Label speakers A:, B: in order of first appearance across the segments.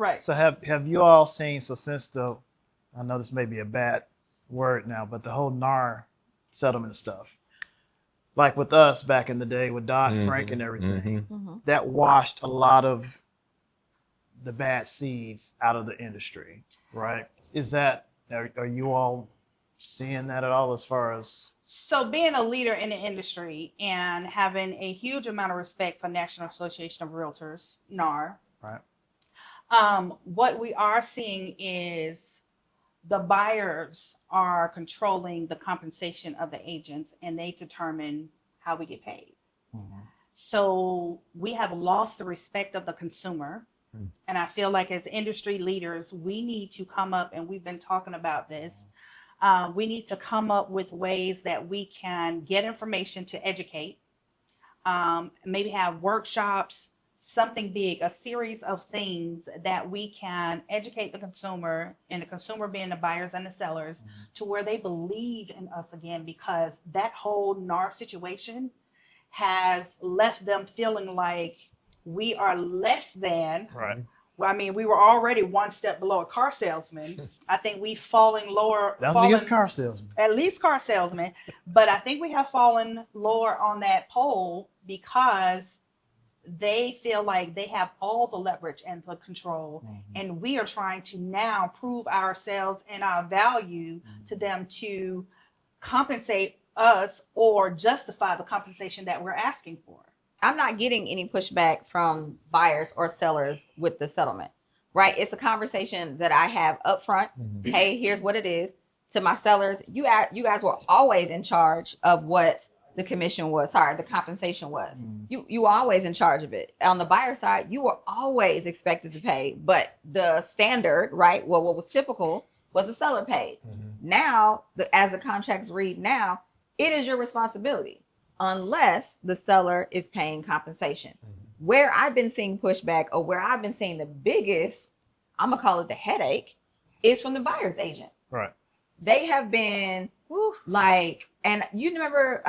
A: Right.
B: So have you all seen, so since I know this may be a bad word now, but the whole NAR settlement stuff, like with us back in the day with Dodd-Frank and everything, that washed a lot of the bad seeds out of the industry, right? Are you all seeing that at all as far as?
A: So being a leader in the industry and having a huge amount of respect for National Association of Realtors, NAR,
B: Right.
A: what we are seeing is the buyers are controlling the compensation of the agents, and they determine how we get paid. So we have lost the respect of the consumer. And I feel like as industry leaders, we need to come up, and we've been talking about this. We need to come up with ways that we can get information to educate, maybe have workshops, something big, a series of things that we can educate the consumer, and the consumer being the buyers and the sellers, to where they believe in us again, because that whole NAR situation has left them feeling like we are less than.
B: Right.
A: Well, I mean, we were already one step below a car salesman. I think we've fallen lower.
B: That's the biggest car salesman.
A: At least car salesman. But I think we have fallen lower on that pole because they feel like they have all the leverage and the control. And we are trying to now prove ourselves and our value to them to compensate us or justify the compensation that we're asking for.
C: I'm not getting any pushback from buyers or sellers with the settlement, right? It's a conversation that I have up front. Hey, here's what it is. To my sellers, you guys were always in charge of what the compensation was. You were always in charge of it. On the buyer side, you were always expected to pay, but the standard, right? Well, what was typical was the seller paid. Now, as the contracts read now, it is your responsibility, unless the seller is paying compensation. Where I've been seeing pushback, or where I've been seeing the biggest, I'm gonna call it the headache, is from the buyer's agent.
B: Right.
C: They have been like, and you remember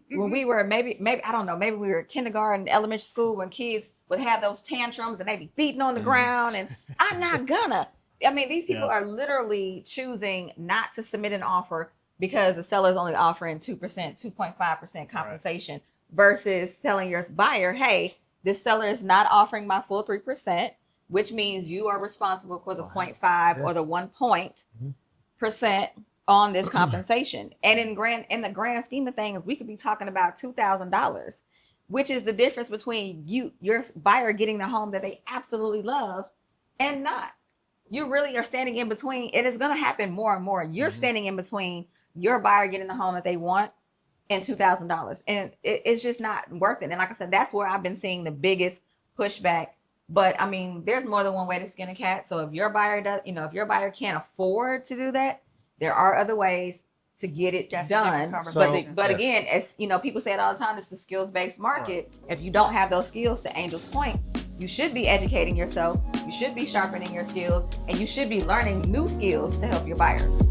C: when we were maybe I don't know, maybe we were kindergarten, elementary school, when kids would have those tantrums and they'd be beating on the ground, and I'm not gonna. I mean, these people are literally choosing not to submit an offer because the seller's only offering 2%, 2.5% compensation, versus telling your buyer, hey, this seller is not offering my full 3%, which means you are responsible for the 0.5 or the 1% on this compensation. And in the grand scheme of things, we could be talking about $2,000, which is the difference between your buyer getting the home that they absolutely love and not. You really are standing in between. It is going to happen more and more. You're standing in between your buyer getting the home that they want and $2,000. And it's just not worth it. And like I said, that's where I've been seeing the biggest pushback. But I mean, there's more than one way to skin a cat. So if your buyer if your buyer can't afford to do that, there are other ways to get it done. But again, as people say it all the time, it's the skills-based market. Right. If you don't have those skills, to Angel's point, you should be educating yourself, you should be sharpening your skills, and you should be learning new skills to help your buyers.